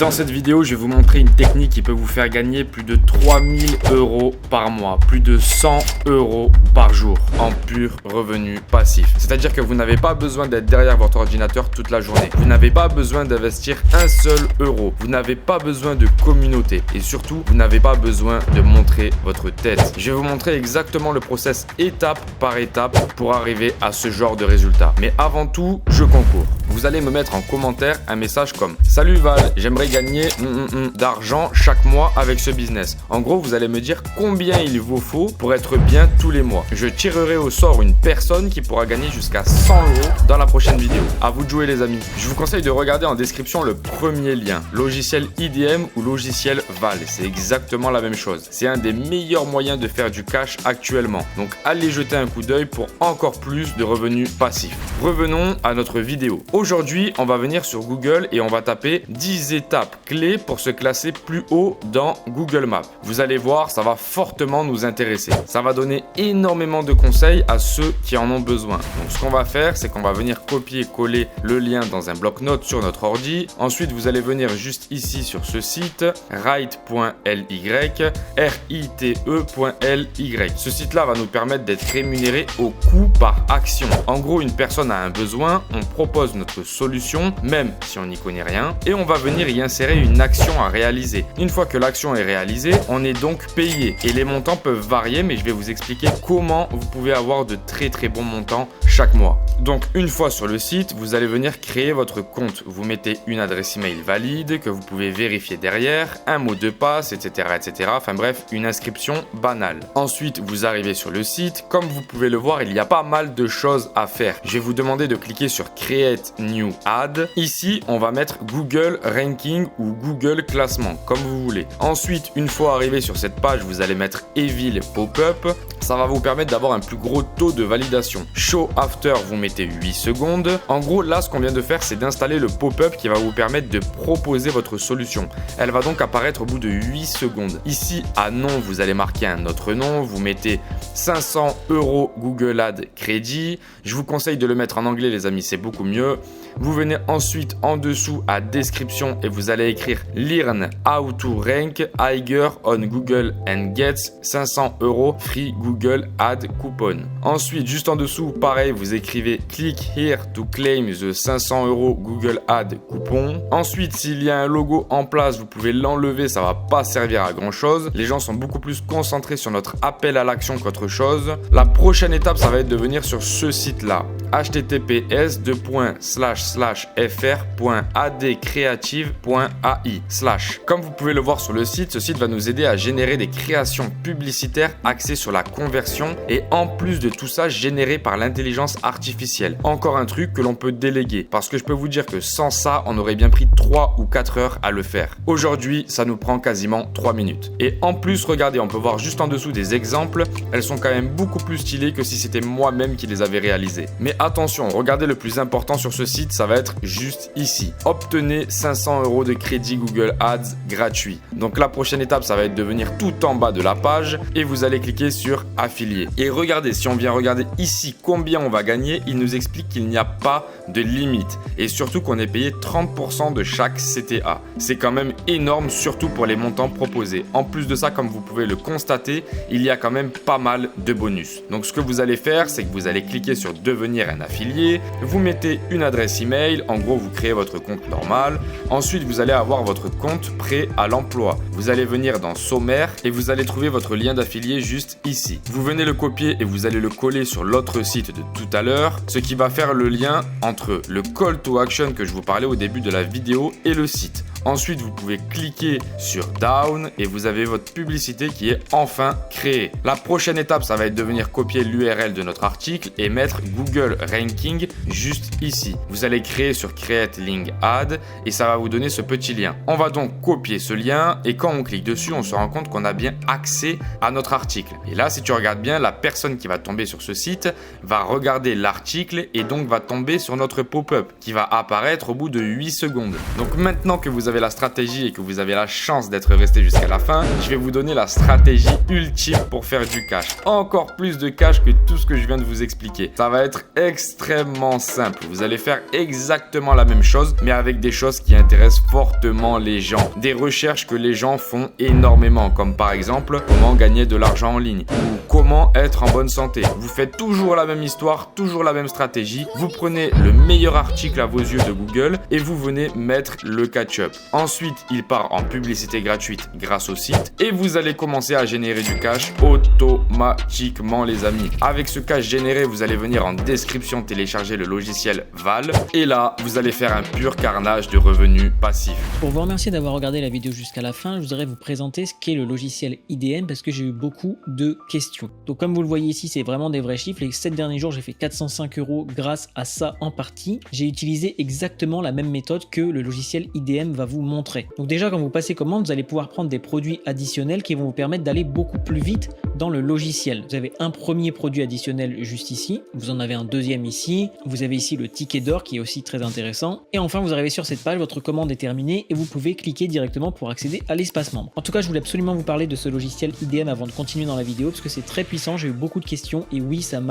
Dans cette vidéo, je vais vous montrer une technique qui peut vous faire gagner plus de 3000 € par mois, plus de 100 € par jour en pur revenu passif. C'est-à-dire que vous n'avez pas besoin d'être derrière votre ordinateur toute la journée. Vous n'avez pas besoin d'investir un seul euro. Vous n'avez pas besoin de communauté. Et surtout, vous n'avez pas besoin de montrer votre tête. Je vais vous montrer exactement le process étape par étape pour arriver à ce genre de résultat. Mais avant tout, je concours. Vous allez me mettre en commentaire un message comme « Salut Val, j'aimerais gagner d'argent chaque mois avec ce business. » En gros, vous allez me dire combien il vous faut pour être bien tous les mois. Je tirerai au sort une personne qui pourra gagner jusqu'à 100 € dans la prochaine vidéo. À vous de jouer les amis. Je vous conseille de regarder en description le premier lien. Logiciel IDM ou logiciel Val. C'est exactement la même chose. C'est un des meilleurs moyens de faire du cash actuellement. Donc allez jeter un coup d'œil pour encore plus de revenus passifs. Revenons à notre vidéo. Aujourd'hui, on va venir sur Google et on va taper 10 étapes clés pour se classer plus haut dans Google Maps. Vous allez voir, ça va fortement nous intéresser. Ça va donner énormément de conseils à ceux qui en ont besoin. Donc ce qu'on va faire, c'est qu'on va venir copier-coller le lien dans un bloc-notes sur notre ordi. Ensuite, vous allez venir juste ici sur ce site, rite.ly, rite.ly. Ce site-là va nous permettre d'être rémunéré au coût par action. En gros, une personne a un besoin, on propose notre solution, même si on n'y connaît rien, et on va venir y insérer une action à réaliser. Une fois que l'action est réalisée, on est donc payé et les montants peuvent varier, mais je vais vous expliquer comment vous pouvez avoir de très bons montants chaque mois. Donc une fois sur le site, vous allez venir créer votre compte. Vous mettez une adresse email valide que vous pouvez vérifier derrière, un mot de passe, etc. Enfin bref, une inscription banale. Ensuite, vous arrivez sur le site. Comme vous pouvez le voir, il y a pas mal de choses à faire. Je vais vous demander de cliquer sur Create New Ad. Ici, on va mettre Google Ranking ou Google Classement, comme vous voulez. Ensuite, une fois arrivé sur cette page, vous allez mettre Evil Pop-up. Ça va vous permettre d'avoir un plus gros taux de validation. Show After, vous mettez 8 secondes. En gros, là, ce qu'on vient de faire, c'est d'installer le pop-up qui va vous permettre de proposer votre solution. Elle va donc apparaître au bout de 8 secondes. Ici, à nom, vous allez marquer un autre nom. Vous mettez 500 € Google Ads crédit. Je vous conseille de le mettre en anglais, les amis, c'est beaucoup mieux. Vous venez ensuite en dessous à description et vous allez écrire Learn how to rank higher on Google and gets 500 € free Google Ad coupon. Ensuite, juste en dessous, pareil, vous écrivez Click here to claim the 500 € Google Ad coupon. Ensuite, s'il y a un logo en place, vous pouvez l'enlever, ça va pas servir à grand chose. Les gens sont beaucoup plus concentrés sur notre appel à l'action qu'autre chose. La prochaine étape, ça va être de venir sur ce site-là. https://fr.adcreative.ai/. Comme vous pouvez le voir sur le site, ce site va nous aider à générer des créations publicitaires axées sur la conversion et en plus de tout ça, généré par l'intelligence artificielle. Encore un truc que l'on peut déléguer parce que je peux vous dire que sans ça, on aurait bien pris 3 ou 4 heures à le faire. Aujourd'hui, ça nous prend quasiment 3 minutes. Et en plus, regardez, on peut voir juste en dessous des exemples. Elles sont quand même beaucoup plus stylées que si c'était moi-même qui les avais réalisées. Mais attention, regardez, le plus important sur ce site, ça va être juste ici. Obtenez 500 € de crédit Google Ads gratuit. Donc la prochaine étape, ça va être de venir tout en bas de la page et vous allez cliquer sur affilié. Et regardez, si on vient regarder ici combien on va gagner, il nous explique qu'il n'y a pas de limite et surtout qu'on est payé 30% de chaque CTA. C'est quand même énorme, surtout pour les montants proposés. En plus de ça, comme vous pouvez le constater, il y a quand même pas mal de bonus. Donc ce que vous allez faire, c'est que vous allez cliquer sur devenir un affilié, vous mettez une adresse email, en gros vous créez votre compte normal. Ensuite, vous allez avoir votre compte prêt à l'emploi. Vous allez venir dans sommaire et vous allez trouver votre lien d'affilié juste ici. Vous venez le copier et vous allez le coller sur l'autre site de tout à l'heure, ce qui va faire le lien entre le call to action que je vous parlais au début de la vidéo et le site. Ensuite, vous pouvez cliquer sur Down et vous avez votre publicité qui est enfin créée. La prochaine étape, ça va être de venir copier l'URL de notre article et mettre Google Ranking juste ici. Vous allez créer sur Create Link Ad et ça va vous donner ce petit lien. On va donc copier ce lien et quand on clique dessus, on se rend compte qu'on a bien accès à notre article. Et là, si tu regardes bien, la personne qui va tomber sur ce site va regarder l'article et donc va tomber sur notre pop-up qui va apparaître au bout de 8 secondes. Donc maintenant que vous vous avez la stratégie et que vous avez la chance d'être resté jusqu'à la fin, je vais vous donner la stratégie ultime pour faire du cash. Encore plus de cash que tout ce que je viens de vous expliquer. Ça va être extrêmement simple. Vous allez faire exactement la même chose, mais avec des choses qui intéressent fortement les gens. Des recherches que les gens font énormément, comme par exemple comment gagner de l'argent en ligne ou comment être en bonne santé. Vous faites toujours la même histoire, toujours la même stratégie. Vous prenez le meilleur article à vos yeux de Google et vous venez mettre le catch-up. Ensuite, il part en publicité gratuite grâce au site et vous allez commencer à générer du cash automatiquement, les amis. Avec ce cash généré, vous allez venir en description télécharger le logiciel Val et là, vous allez faire un pur carnage de revenus passifs. Pour vous remercier d'avoir regardé la vidéo jusqu'à la fin, je voudrais vous présenter ce qu'est le logiciel IDM parce que j'ai eu beaucoup de questions. Donc comme vous le voyez ici, c'est vraiment des vrais chiffres. Les 7 derniers jours, j'ai fait 405 € grâce à ça en partie. J'ai utilisé exactement la même méthode que le logiciel IDM va vous montrer. Donc déjà, quand vous passez commande, vous allez pouvoir prendre des produits additionnels qui vont vous permettre d'aller beaucoup plus vite dans le logiciel. Vous avez un premier produit additionnel juste ici, vous en avez un deuxième ici, vous avez ici le ticket d'or qui est aussi très intéressant. Et enfin, vous arrivez sur cette page, votre commande est terminée et vous pouvez cliquer directement pour accéder à l'espace membre. En tout cas, je voulais absolument vous parler de ce logiciel IDM avant de continuer dans la vidéo parce que c'est très puissant, j'ai eu beaucoup de questions et oui, ça marche